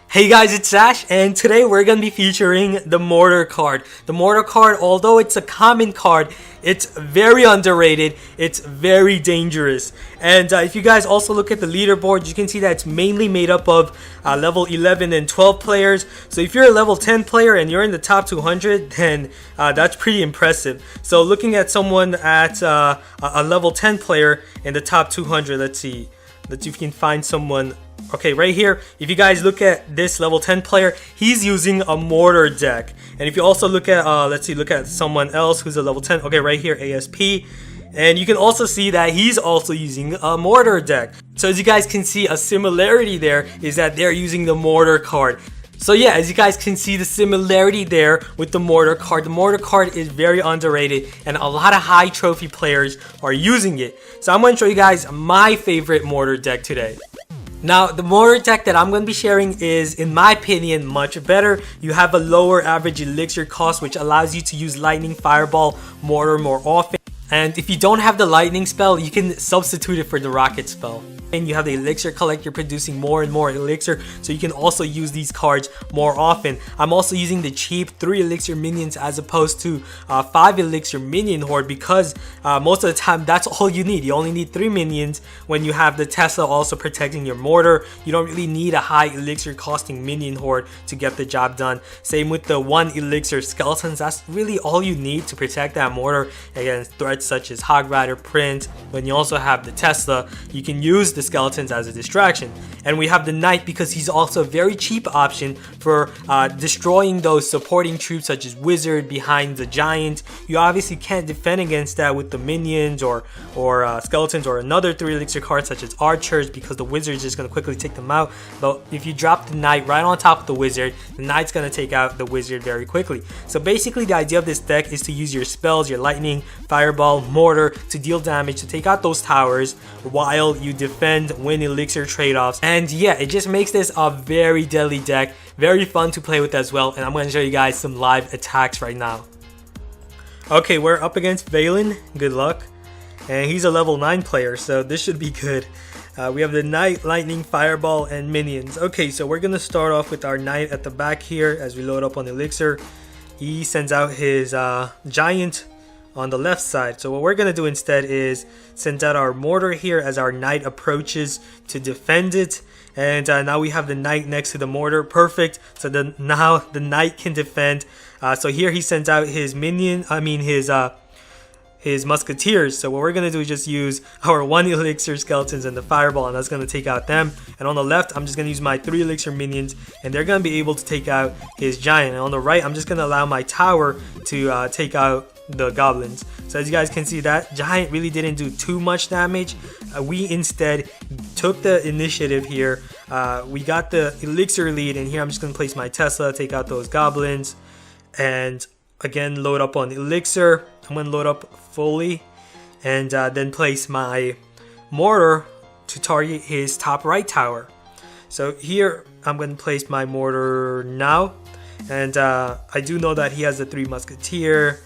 Hey guys, it's Ash, and today we're going to be featuring the Mortar card. The Mortar card, although it's a common card, it's very underrated, it's very dangerous. And if you guys also look at the leaderboard, you can see that it's mainly made up of level 11 and 12 players. So if you're a level 10 player and you're in the top 200, then that's pretty impressive. So looking at someone at a level 10 player in the top 200, let's see if you can find someone. Okay, right here, if you guys look at this level 10 player, he's using a Mortar deck. And if you also look at, look at someone else who's a level 10, okay, right here, ASP. And you can also see that he's also using a Mortar deck. So as you guys can see, a similarity there is that they're using the Mortar card. So yeah, as you guys can see the similarity there with the Mortar card. The Mortar card is very underrated and a lot of high trophy players are using it. So I'm going to show you guys my favorite Mortar deck today. Now, the Mortar deck that I'm going to be sharing is, in my opinion, much better. You have a lower average elixir cost, which allows you to use Lightning, Fireball, Mortar more often. And if you don't have the Lightning spell, you can substitute it for the Rocket spell. And you have the Elixir Collector producing more and more elixir, so you can also use these cards more often. I'm also using the cheap 3 elixir minions as opposed to 5 elixir minion horde, because most of the time that's all you need. You only need 3 minions when you have the Tesla also protecting your Mortar. You don't really need a high elixir costing minion horde to get the job done. Same with the 1 elixir skeletons. That's really all you need to protect that Mortar against threats such as Hog Rider, Print. When you also have the Tesla, you can use the skeletons as a distraction. And we have the Knight because he's also a very cheap option for destroying those supporting troops such as Wizard behind the Giant. You obviously can't defend against that with the minions or skeletons or another 3 elixir cards such as Archers, because the Wizard is just going to quickly take them out. But if you drop the Knight right on top of the Wizard, the Knight's going to take out the Wizard very quickly. So basically the idea of this deck is to use your spells, your Lightning, Fireball, Mortar to deal damage, to take out those towers while you defend, win elixir trade-offs. And yeah, it just makes this a very deadly deck, very fun to play with as well. And I'm going to show you guys some live attacks right now. Okay, we're up against Valen. Good luck. And he's a level 9 player, so this should be good. We have the Knight, Lightning, Fireball, and minions. Okay, so we're going to start off with our Knight at the back here as we load up on elixir. He sends out his Giant on the left side. So what we're going to do instead is send out our Mortar here as our Knight approaches to defend it. And now we have the Knight next to the Mortar. Perfect. So now the Knight can defend. So here he sends out his his Musketeers. So what we're going to do is just use our 1 elixir skeletons and the Fireball, and that's going to take out them. And on the left, I'm just going to use my 3 elixir minions, and they're going to be able to take out his Giant. And on the right, I'm just going to allow my Tower to take out the Goblins. So as you guys can see, that Giant really didn't do too much damage. We instead took the initiative here. We got the elixir lead, and here I'm just going to place my Tesla, take out those Goblins, and again load up on elixir. I'm going to load up fully, and then place my Mortar to target his top right tower. So here I'm going to place my Mortar now, and I do know that he has the 3 Musketeer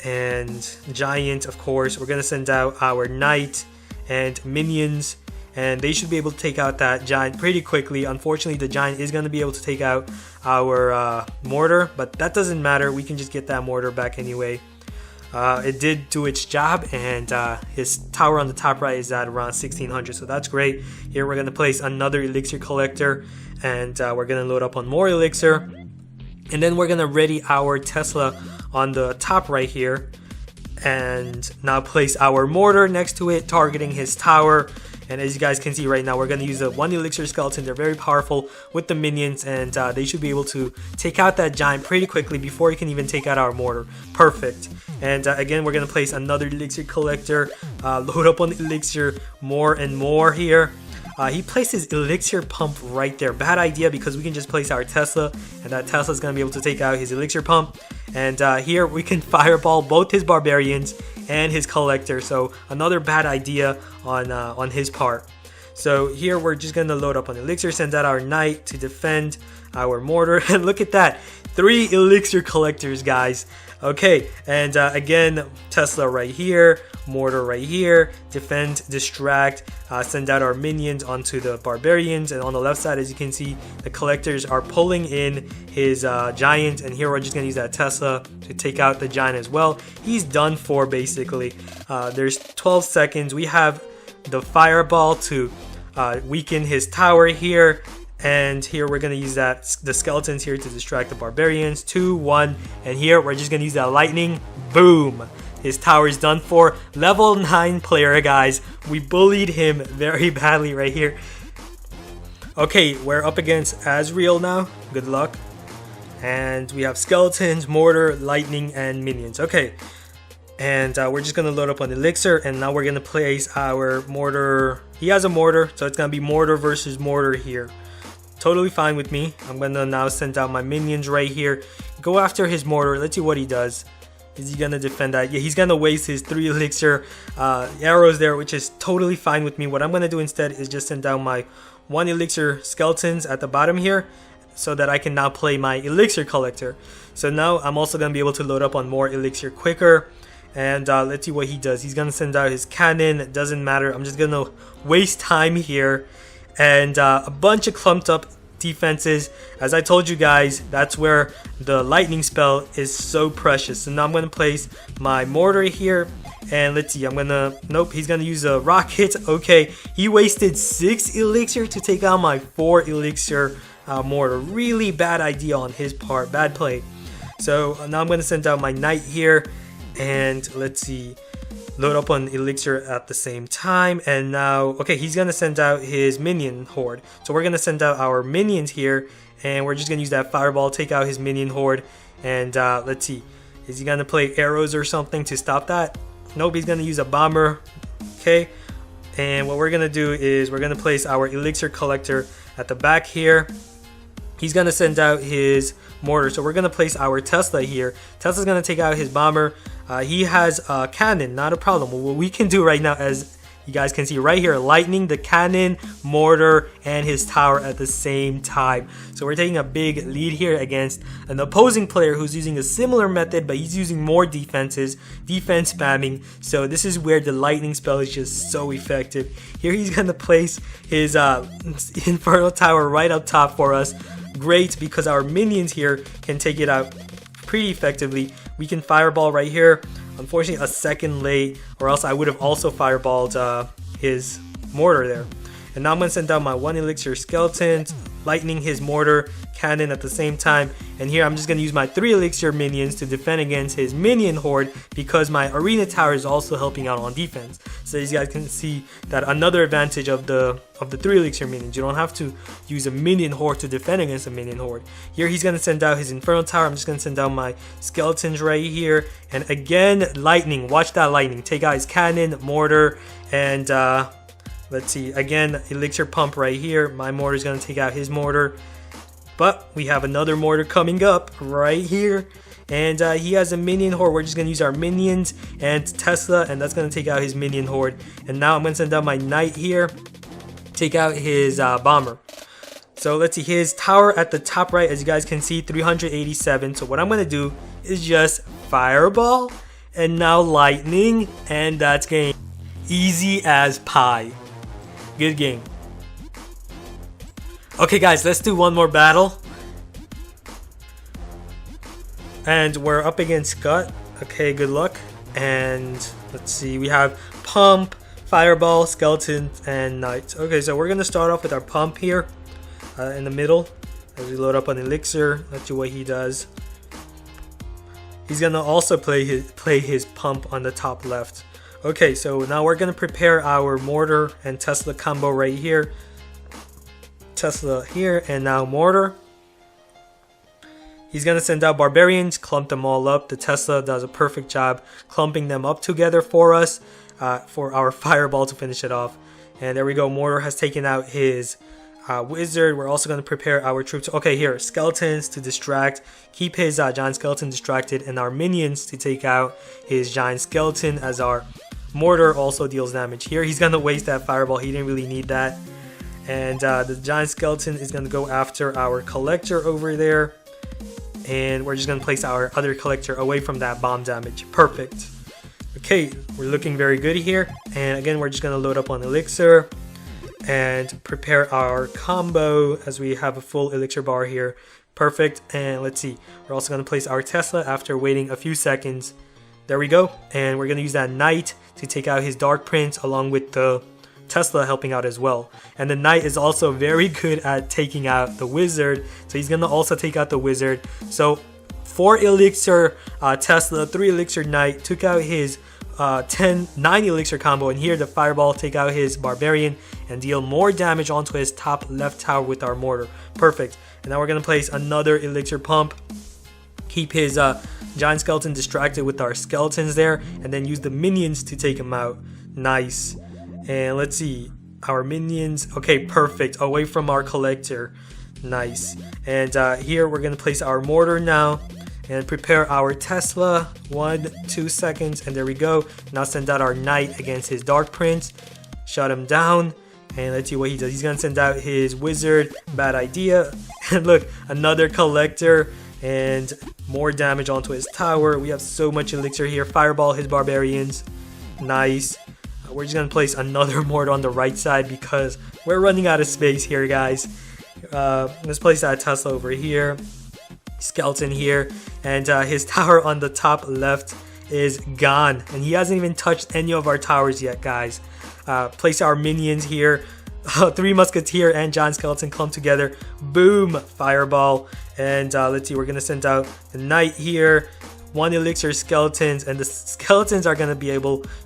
and Giant. Of course, we're going to send out our Knight and minions, and they should be able to take out that Giant pretty quickly. Unfortunately, the Giant is going to be able to take out our Mortar, but that doesn't matter. We can just get that Mortar back anyway. It did do its job, and his tower on the top right is at around 1600, so that's great. Here we're going to place another elixir collector, and we're going to load up on more elixir, and then we're going to ready our Tesla on the top right here, and now place our Mortar next to it, targeting his tower. And as you guys can see right now, we're going to use a 1 elixir skeleton. They're very powerful with the minions, and they should be able to take out that Giant pretty quickly before he can even take out our Mortar. Perfect. And again, we're going to place another elixir collector, load up on elixir more and more here. He places elixir pump right there. Bad idea, because we can just place our Tesla, and that Tesla is going to be able to take out his elixir pump. And here we can Fireball both his barbarians and his collector. So another bad idea on his part. So here we're just going to load up on elixir, send out our Knight to defend our Mortar. And look at that, 3 elixir collectors, guys. Okay, and again, Tesla right here, Mortar right here, defend, distract, send out our minions onto the barbarians, and on the left side, as you can see, the collectors are pulling in his giant, and here we're just gonna use that Tesla to take out the giant as well. He's done for basically. There's 12 seconds. We have the fireball to weaken his tower here. And here we're going to use the skeletons here to distract the barbarians. 2, 1, and here we're just going to use that lightning. Boom! His tower is done for. Level 9 player, guys. We bullied him very badly right here. Okay, we're up against Azrael now. Good luck. And we have skeletons, mortar, lightning, and minions. Okay. And we're just going to load up on elixir, and now we're going to place our mortar. He has a mortar, so it's going to be mortar versus mortar here. Totally fine with me. I'm gonna now send out my minions right here. Go after his mortar. Let's see what he does. Is he gonna defend that? Yeah, he's gonna waste his 3 elixir arrows there, which is totally fine with me. What I'm gonna do instead is just send down my 1 elixir skeletons at the bottom here, so that I can now play my elixir collector. So now I'm also gonna be able to load up on more elixir quicker. And let's see what he does. He's gonna send out his cannon. It doesn't matter. I'm just gonna waste time here. And a bunch of clumped up defenses. As I told you guys, that's where the lightning spell is so precious. So now I'm going to place my mortar here, and let's see, nope, he's going to use a rocket. Okay, he wasted 6 elixir to take out my 4 elixir mortar. Really bad idea on his part, bad play. So now I'm going to send out my knight here, and let's see, load up on elixir at the same time. And now, okay, he's gonna send out his minion horde, so we're gonna send out our minions here, and we're just gonna use that fireball, take out his minion horde. And let's see, is he gonna play arrows or something to stop that? Nope, he's gonna use a bomber. Okay, and what we're gonna do is we're gonna place our elixir collector at the back here. He's gonna send out his mortar, so we're gonna place our Tesla here. Tesla's gonna take out his bomber. He has a cannon, not a problem. What we can do right now, as you guys can see right here, lightning, the cannon, mortar, and his tower at the same time. So we're taking a big lead here against an opposing player who's using a similar method, but he's using more defenses, defense spamming. So this is where the lightning spell is just so effective. Here he's gonna place his infernal tower right up top for us. Great, because our minions here can take it out pretty effectively. We can fireball right here. Unfortunately, a second late, or else I would have also fireballed his mortar there. And now I'm going to send down my 1 elixir skeletons, lightning his mortar, cannon at the same time. And here I'm just going to use my 3 elixir minions to defend against his minion horde, because my arena tower is also helping out on defense. So you guys can see that another advantage of the 3 elixir minions. You don't have to use a minion horde to defend against a minion horde. Here he's going to send out his infernal tower. I'm just going to send down my skeletons right here. And again, lightning. Watch that lightning. Take out his cannon, mortar, and let's see, again, elixir pump right here. My mortar is going to take out his mortar. But we have another mortar coming up right here. And he has a minion horde. We're just going to use our minions and Tesla, and that's going to take out his minion horde. And now I'm going to send out my knight here, take out his bomber. So let's see, his tower at the top right, as you guys can see, 387. So what I'm going to do is just fireball, and now lightning, and that's game. Easy as pie. Good game. Okay guys, let's do one more battle. And we're up against Scott. Okay, good luck. And let's see, we have pump, fireball, skeleton, and knights. Okay, so we're gonna start off with our pump here in the middle as we load up on elixir. Let's see what he does. He's gonna also play his pump on the top left. Okay, so now we're gonna prepare our mortar and Tesla combo right here. Tesla here, and now mortar. He's gonna send out barbarians, clump them all up. The Tesla does a perfect job clumping them up together for us, for our fireball to finish it off. And there we go, mortar has taken out his wizard. We're also gonna prepare our troops. Okay, here, skeletons to distract, keep his giant skeleton distracted, and our minions to take out his giant skeleton, as our mortar also deals damage. Here he's gonna waste that fireball, he didn't really need that. And the giant skeleton is gonna go after our collector over there. and we're just gonna place our other collector away from that bomb damage. Perfect. Okay, we're looking very good here, and again we're just gonna load up on elixir and prepare our combo as we have a full elixir bar here. Perfect. And let's see, we're also gonna place our Tesla after waiting a few seconds. There we go. And we're gonna use that knight to take out his dark prince along with the Tesla helping out as well. And the knight is also very good at taking out the wizard, so he's gonna also take out the wizard. So 4 elixir Tesla, 3 elixir knight took out his 9 elixir combo, and here the fireball take out his barbarian and deal more damage onto his top left tower with our mortar. Perfect. And now we're gonna place another elixir pump, keep his giant skeleton distracted with our skeletons there, and then use the minions to take him out. Nice. And let's see, our minions, okay, perfect, away from our collector. Nice. And here we're gonna place our mortar now and prepare our Tesla. 1-2 seconds, and there we go. Now send out our knight against his dark prince, shut him down, and let's see what he does. He's gonna send out his wizard. Bad idea. And look, another collector and more damage onto his tower. We have so much elixir here. Fireball his barbarians. Nice. We're just gonna place another mortar on the right side because we're running out of space here, guys. Let's place that Tesla over here, skeleton here, and his tower on the top left is gone, and he hasn't even touched any of our towers yet, guys. Place our minions here. 3 musketeer and giant skeleton clump together. Boom, fireball. And let's see, we're gonna send out the knight here, 1 elixir skeletons, and the skeletons are gonna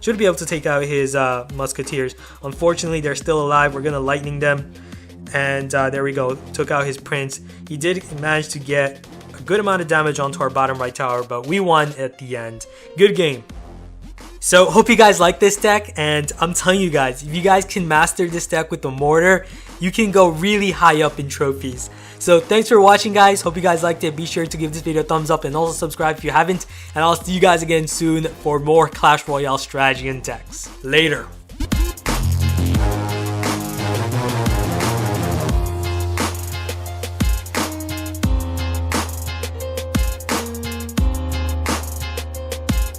should be able to take out his musketeers. Unfortunately, they're still alive. We're gonna lightning them, and there we go, took out his prince. He did manage to get a good amount of damage onto our bottom right tower, but we won at the end. Good game. So hope you guys like this deck, and I'm telling you guys, if you guys can master this deck with the mortar, you can go really high up in trophies. So thanks for watching, guys. Hope you guys liked it. Be sure to give this video a thumbs up and also subscribe if you haven't, and I'll see you guys again soon for more Clash Royale strategy and decks. Later.